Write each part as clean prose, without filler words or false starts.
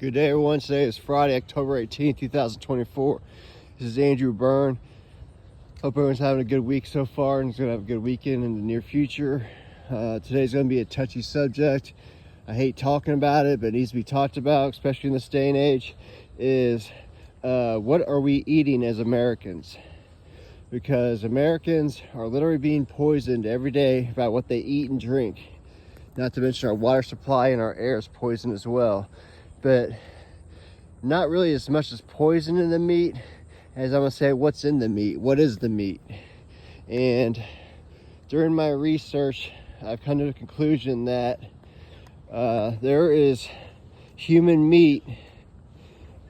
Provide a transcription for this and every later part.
Good day, everyone. Today is Friday, October 18th, 2024. This is Andrew Byrne. Hope everyone's having a good week so far and is going to have a good weekend in the near future. Today's going to be a touchy subject. I hate talking about it, but it needs to be talked about, especially in this day and age, is what are we eating as Americans? Because Americans are literally being poisoned every day about what they eat and drink. Not to mention our water supply and our air is poisoned as well. But not really as much as poison in the meat as I'm gonna say what's in the meat. What is the meat? And during my research, I've come to the conclusion that there is human meat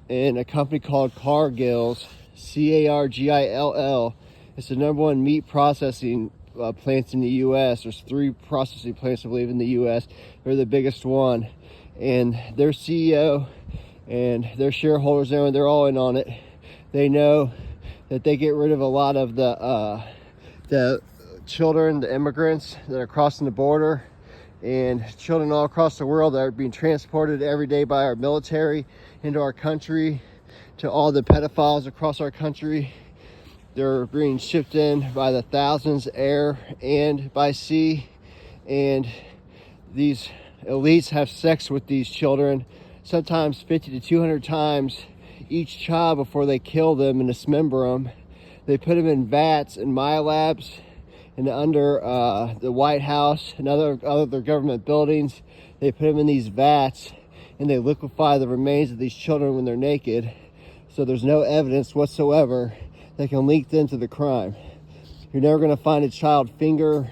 in a company called Cargill's, Cargill. It's the number one meat processing plants in the U.S. There's 3 processing plants, I believe, in the U.S. They're the biggest one. And their CEO and their shareholders there, and they're all in on it. They know that they get rid of a lot of the children, the immigrants that are crossing the border, and children all across the world that are being transported every day by our military into our country, to all the pedophiles across our country. They're being shipped in by the thousands, air and by sea, and these elites have sex with these children, sometimes 50 to 200 times each child before they kill them and dismember them. They put them in vats in MyLabs and under the White House and other government buildings. They put them in these vats and they liquefy the remains of these children when they're naked. So there's no evidence whatsoever that can link them to the crime. You're never going to find a child finger,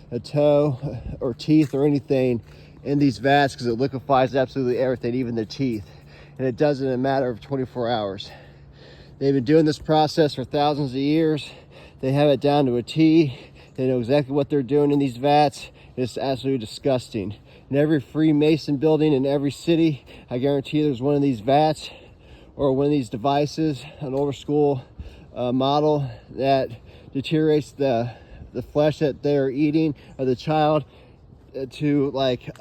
a toe, or teeth or anything in these vats because it liquefies absolutely everything, even the teeth. And it does it in a matter of 24 hours. They've been doing this process for thousands of years. They have it down to a T. They know exactly what they're doing in these vats. It's absolutely disgusting. In every Freemason building in every city, I guarantee there's one of these vats or one of these devices, an older school model that deteriorates the flesh that they're eating of the child to like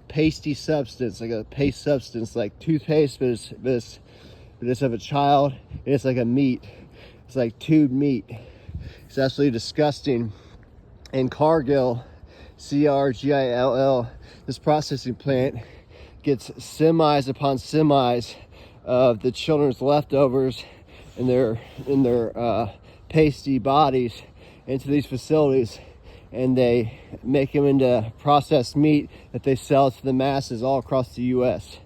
pasty substance, like a paste substance, like toothpaste, but it's of a child, and it's like a meat. It's like tube meat. It's absolutely disgusting. And Cargill, Cargill, this processing plant gets semis upon semis of the children's leftovers in their pasty bodies into these facilities, and they make them into processed meat that they sell to the masses all across the U.S.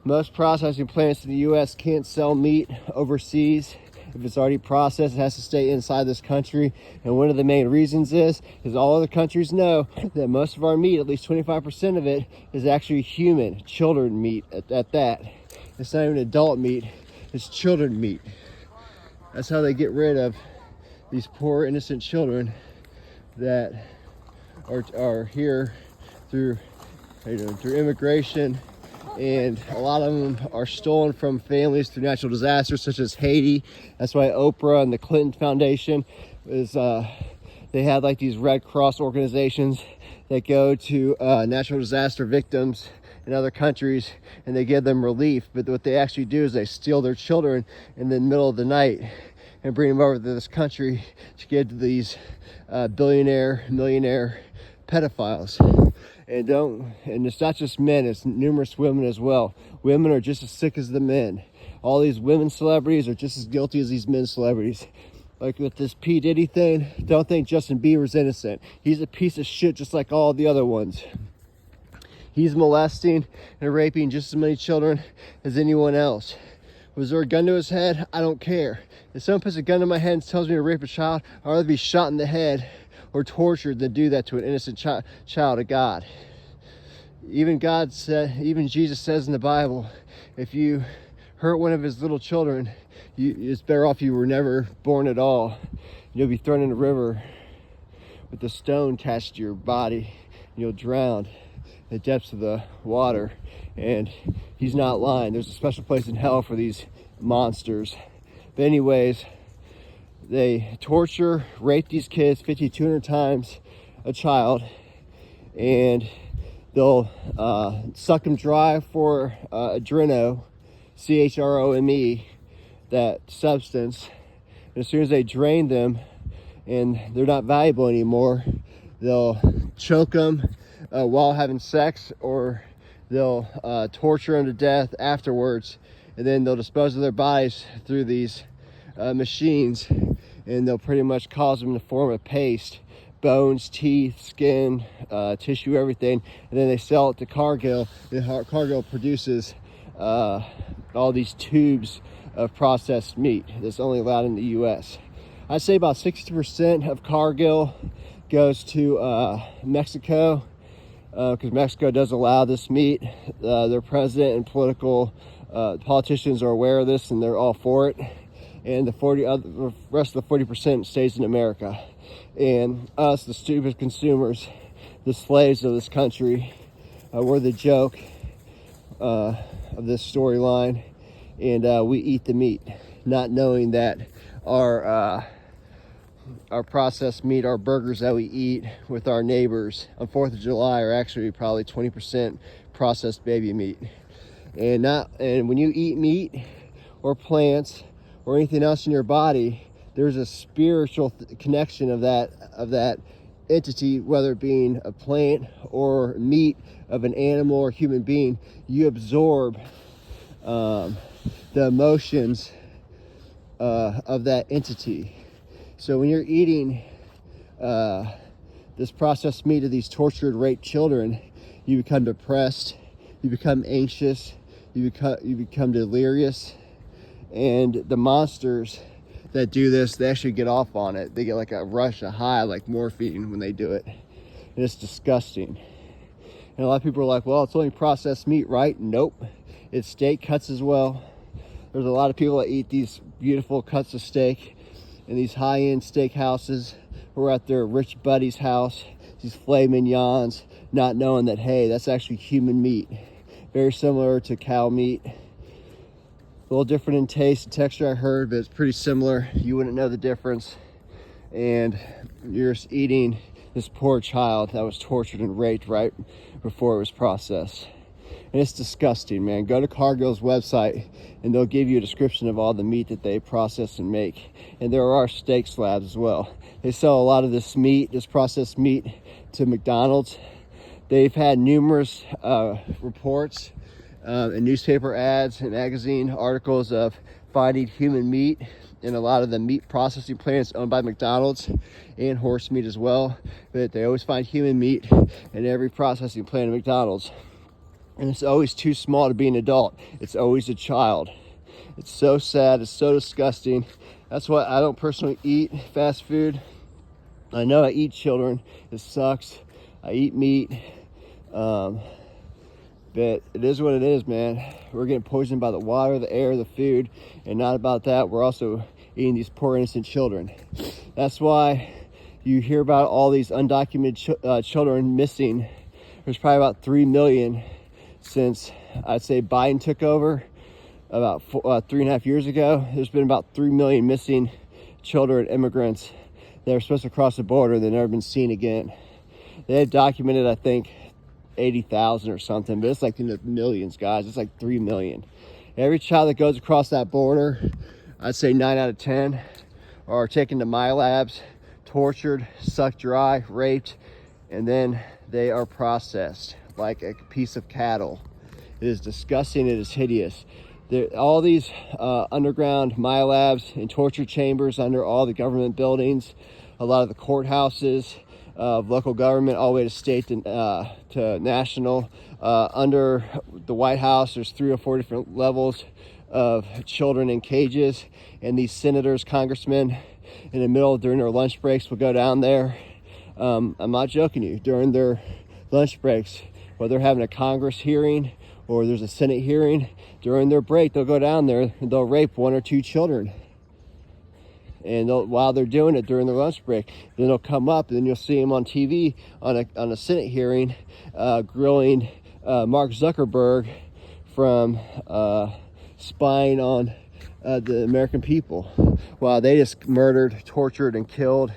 Most processing plants in the U.S. can't sell meat overseas. If it's already processed, it has to stay inside this country. And one of the main reasons is all other countries know that most of our meat, at least 25% of it, is actually human, children meat at that. It's not even adult meat, it's children meat. That's how they get rid of these poor innocent children that are here through immigration, and a lot of them are stolen from families through natural disasters such as Haiti. That's why Oprah and the Clinton Foundation is they had like these Red Cross organizations that go to natural disaster victims in other countries and they give them relief. But what they actually do is they steal their children in the middle of the night and bring them over to this country to give to these millionaire pedophiles. And it's not just men, it's numerous women as well. Women are just as sick as the men. All these women celebrities are just as guilty as these men celebrities. Like with this P. Diddy thing, don't think Justin Bieber's innocent. He's a piece of shit just like all the other ones. He's molesting and raping just as many children as anyone else. Was there a gun to his head? I don't care. If someone puts a gun to my head and tells me to rape a child, I'd rather be shot in the head or tortured than do that to an innocent child of God. Even Jesus says in the Bible, if you hurt one of his little children, it's better off you were never born at all. You'll be thrown in a river with a stone attached to your body. You'll drown in the depths of the water. And he's not lying. There's a special place in hell for these monsters. But anyways, they torture, rape these kids 50, 200 times a child, and they'll suck them dry for adreno, CHROME, that substance. And as soon as they drain them and they're not valuable anymore, they'll choke them while having sex, or they'll torture them to death afterwards, and then they'll dispose of their bodies through these machines, and they'll pretty much cause them to form a paste, bones, teeth, skin, tissue, everything, and then they sell it to Cargill, and Cargill produces all these tubes of processed meat that's only allowed in the US. I'd say about 60% of Cargill goes to Mexico, because Mexico does allow this meat. Their president and politicians are aware of this, and they're all for it. And the rest of the 40% stays in America. And us, the stupid consumers, the slaves of this country, we're the joke of this storyline, and we eat the meat, not knowing that our processed meat, our burgers that we eat with our neighbors on 4th of July are actually probably 20% processed baby meat. And when you eat meat or plants or anything else in your body, there's a spiritual connection of that entity, whether it being a plant or meat of an animal or human being. You absorb the emotions of that entity. So when you're eating this processed meat of these tortured, raped children, you become depressed, you become anxious, you become delirious, and the monsters that do this, they actually get off on it. They get like a rush, a high, like morphine when they do it, and it's disgusting. And a lot of people are like, well, it's only processed meat, right? Nope, it's steak cuts as well. There's a lot of people that eat these beautiful cuts of steak in these high-end steakhouses, or at their rich buddy's house, these filet mignons, not knowing that, hey, that's actually human meat. Very similar to cow meat. A little different in taste and texture, I heard, but it's pretty similar. You wouldn't know the difference. And you're just eating this poor child that was tortured and raped right before it was processed. And it's disgusting, man. Go to Cargill's website and they'll give you a description of all the meat that they process and make. And there are steak slabs as well. They sell a lot of this meat, this processed meat, to McDonald's. They've had numerous reports and newspaper ads and magazine articles of finding human meat in a lot of the meat processing plants owned by McDonald's, and horse meat as well. But they always find human meat in every processing plant at McDonald's. And it's always too small to be an adult. It's always a child. It's so sad. It's so disgusting. That's why I don't personally eat fast food. I know I eat children. It sucks. I eat meat. But it is what it is, man. We're getting poisoned by the water, the air, the food. And not about that, we're also eating these poor innocent children. That's why you hear about all these undocumented children missing. There's probably about 3 million since, I'd say, Biden took over about 3.5 years ago. There's been about 3 million missing children, immigrants, that are supposed to cross the border. They've never been seen again. They have documented, I think, 80,000 or something, but it's like in the millions, guys. It's like 3 million. Every child that goes across that border, I'd say 9 out of 10 are taken to my labs, tortured, sucked dry, raped, and then they are processed like a piece of cattle. It is disgusting. It is hideous. All these underground myolabs and torture chambers under all the government buildings, a lot of the courthouses of local government, all the way to state to national. Under the White House, there's 3 or 4 different levels of children in cages, and these senators, congressmen, during their lunch breaks will go down there. I'm not joking you. During their lunch breaks, whether they're having a Congress hearing or there's a Senate hearing, during their break, they'll go down there and they'll rape 1 or 2 children. And while they're doing it during their lunch break, then they'll come up, and then you'll see them on TV on a Senate hearing, grilling Mark Zuckerberg from spying on the American people, while they just murdered, tortured, and killed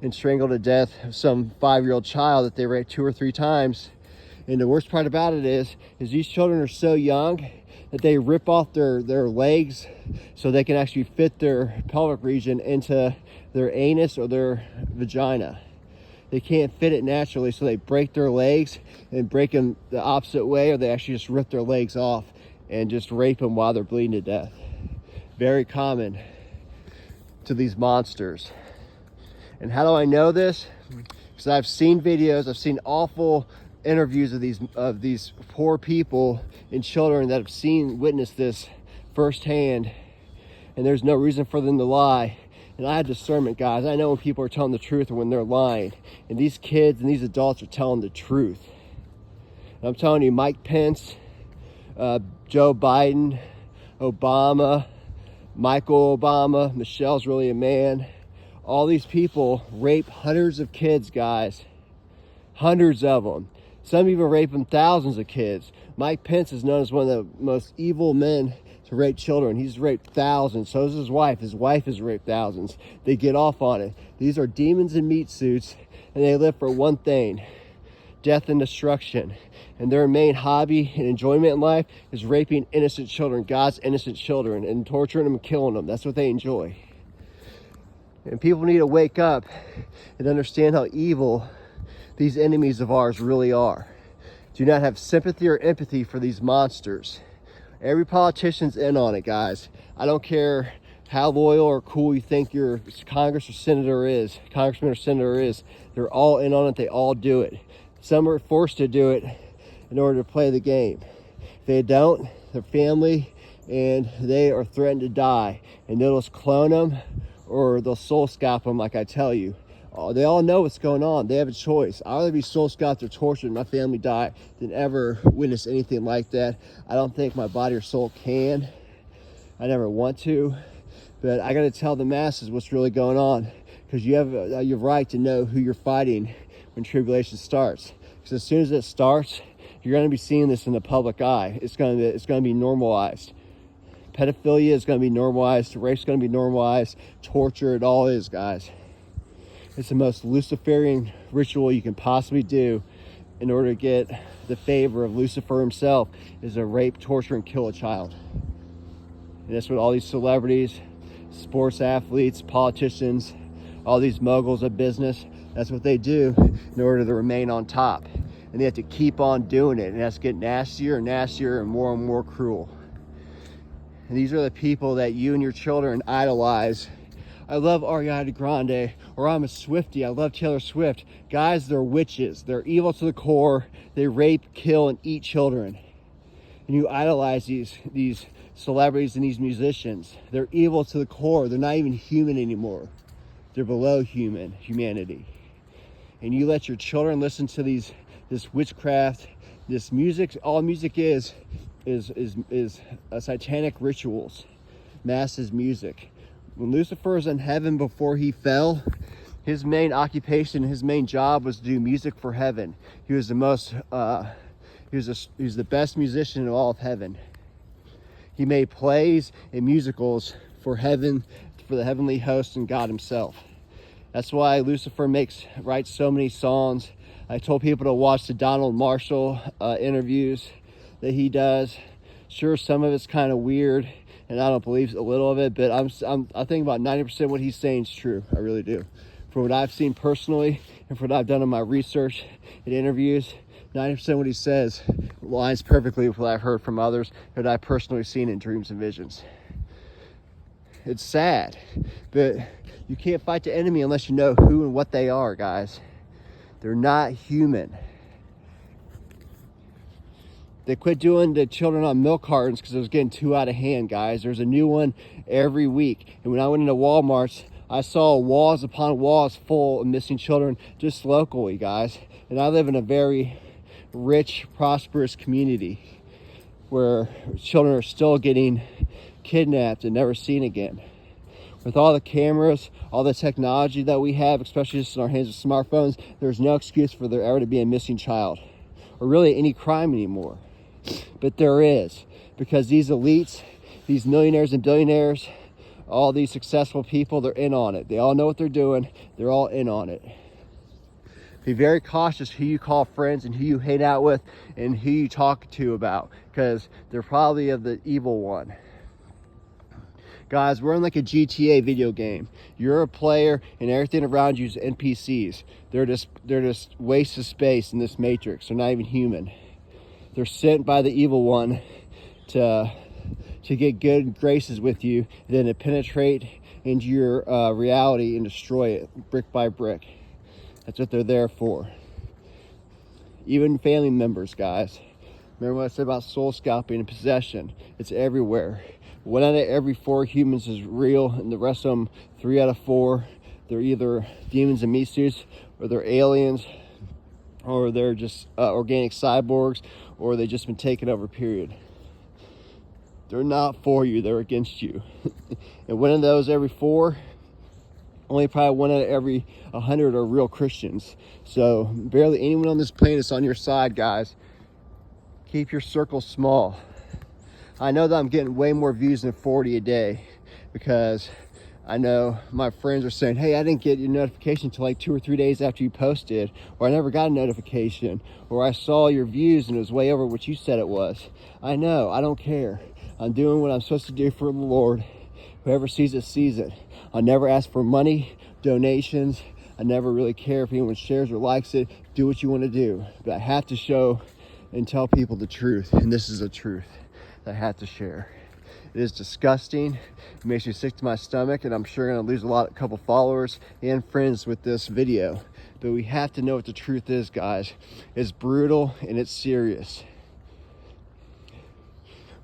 and strangled to death some 5-year-old child that they raped 2 or 3 times And the worst part about it is these children are so young that they rip off their legs so they can actually fit their pelvic region into their anus or their vagina. They can't fit it naturally, so they break their legs and break them the opposite way, or they actually just rip their legs off and just rape them while they're bleeding to death. Very common to these monsters. And how do I know this? Because I've seen videos, I've seen awful interviews of these poor people and children that have witnessed this firsthand, and there's no reason for them to lie. And I have discernment, guys. I know when people are telling the truth or when they're lying. And these kids and these adults are telling the truth. And I'm telling you, Mike Pence, Joe Biden, Obama, Michael Obama, Michelle's really a man. All these people rape hundreds of kids, guys. Hundreds of them. Some even rape them thousands of kids. Mike Pence is known as one of the most evil men to rape children. He's raped thousands. So is his wife. His wife has raped thousands. They get off on it. These are demons in meat suits, and they live for one thing: death and destruction. And their main hobby and enjoyment in life is raping innocent children, God's innocent children, and torturing them and killing them. That's what they enjoy. And people need to wake up and understand how evil these enemies of ours really are. Do not have sympathy or empathy for these monsters. Every politician's in on it, guys. I don't care how loyal or cool you think your congressman or senator is. They're all in on it. They all do it. Some are forced to do it in order to play the game. If they don't, their family and they are threatened to die. And they'll just clone them or they'll soul scalp them, like I tell you. They all know what's going on. They have a choice. I'd rather be soul scalped or tortured and my family die than ever witness anything like that. I don't think my body or soul can. I never want to. But I got to tell the masses what's really going on, because you have your right to know who you're fighting when tribulation starts. Because as soon as it starts, you're going to be seeing this in the public eye. It's going to be normalized. Pedophilia is going to be normalized. Rape is going to be normalized. Torture, it all is, guys. It's the most Luciferian ritual you can possibly do in order to get the favor of Lucifer himself, is to rape, torture, and kill a child. And that's what all these celebrities, sports athletes, politicians, all these moguls of business, that's what they do in order to remain on top. And they have to keep on doing it, and that's get nastier and nastier and more cruel. And these are the people that you and your children idolize. I love Ariana Grande, or I'm a Swiftie. I love Taylor Swift. Guys, they're witches. They're evil to the core. They rape, kill, and eat children. And you idolize these celebrities and these musicians. They're evil to the core. They're not even human anymore. They're below humanity. And you let your children listen to this witchcraft, this music. All music is satanic rituals, masses music. When Lucifer was in heaven before he fell, his main occupation, his main job was to do music for heaven. He was the best musician in all of heaven. He made plays and musicals for heaven, for the heavenly host and God himself. That's why Lucifer writes so many songs. I told people to watch the Donald Marshall interviews that he does. Sure, some of it's kind of weird, and I don't believe a little of it, but I think about 90% what he's saying is true. I really do. From what I've seen personally, and from what I've done in my research and interviews, 90% what he says aligns perfectly with what I've heard from others that I've personally seen in dreams and visions. It's sad, but you can't fight the enemy unless you know who and what they are, guys. They're not human. They quit doing the children on milk cartons because it was getting too out of hand, guys. There's a new one every week. And when I went into Walmart's, I saw walls upon walls full of missing children just locally, guys. And I live in a very rich, prosperous community where children are still getting kidnapped and never seen again. With all the cameras, all the technology that we have, especially just in our hands with smartphones, there's no excuse for there ever to be a missing child or really any crime anymore. But there is, because these elites, these millionaires and billionaires, all these successful people, they're in on it. They all know what they're doing. They're all in on it. Be very cautious who you call friends and who you hang out with and who you talk to about, because they're probably of the evil one. Guys, we're in like a GTA video game. You're a player and everything around you is NPCs. They're just waste of space in this matrix. They're not even human. They're sent by the evil one to get good graces with you, then to penetrate into your reality and destroy it brick by brick. That's what they're there for. Even family members, guys. Remember what I said about soul scalping and possession? It's everywhere. 1 out of every 4 humans is real, and the rest of them, 3 out of 4, they're either demons in meat suits, or they're aliens, or they're just organic cyborgs, or they've just been taken over, period. They're not for you, they're against you. And 1 of those every 4, only probably 1 out of every 100 are real Christians. So barely anyone on this planet is on your side, guys. Keep your circle small. I know that I'm getting way more views than 40 a day, because I know my friends are saying, hey, I didn't get your notification until like 2 or 3 days after you posted, or I never got a notification, or I saw your views and it was way over what you said it was. I know, I don't care. I'm doing what I'm supposed to do for the Lord. Whoever sees it, sees it. I'll never ask for money, donations. I never really care if anyone shares or likes it. Do what you want to do. But I have to show and tell people the truth. And this is the truth that I have to share. It is disgusting. It makes me sick to my stomach. And I'm sure I'm going to lose a couple followers and friends with this video. But we have to know what the truth is, guys. It's brutal and it's serious.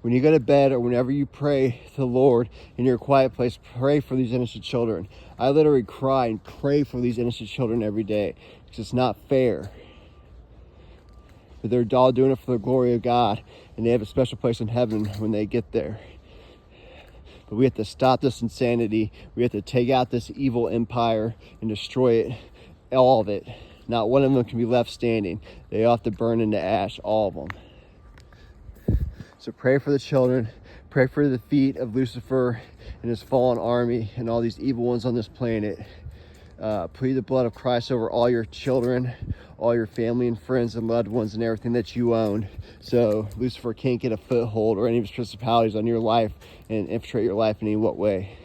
When you go to bed or whenever you pray to the Lord in your quiet place, pray for these innocent children. I literally cry and pray for these innocent children every day, because it's not fair. But they're all doing it for the glory of God, and they have a special place in heaven when they get there. But we have to stop this insanity. We have to take out this evil empire and destroy it, all of it. Not one of them can be left standing. They all have to burn into ash, all of them. So pray for the children, pray for the defeat of Lucifer and his fallen army and all these evil ones on this planet. Plead the blood of Christ over all your children, all your family and friends and loved ones and everything that you own, so Lucifer can't get a foothold or any of his principalities on your life and infiltrate your life in any what way.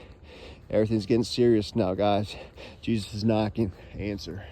Everything's getting serious now, guys. Jesus is knocking. Answer.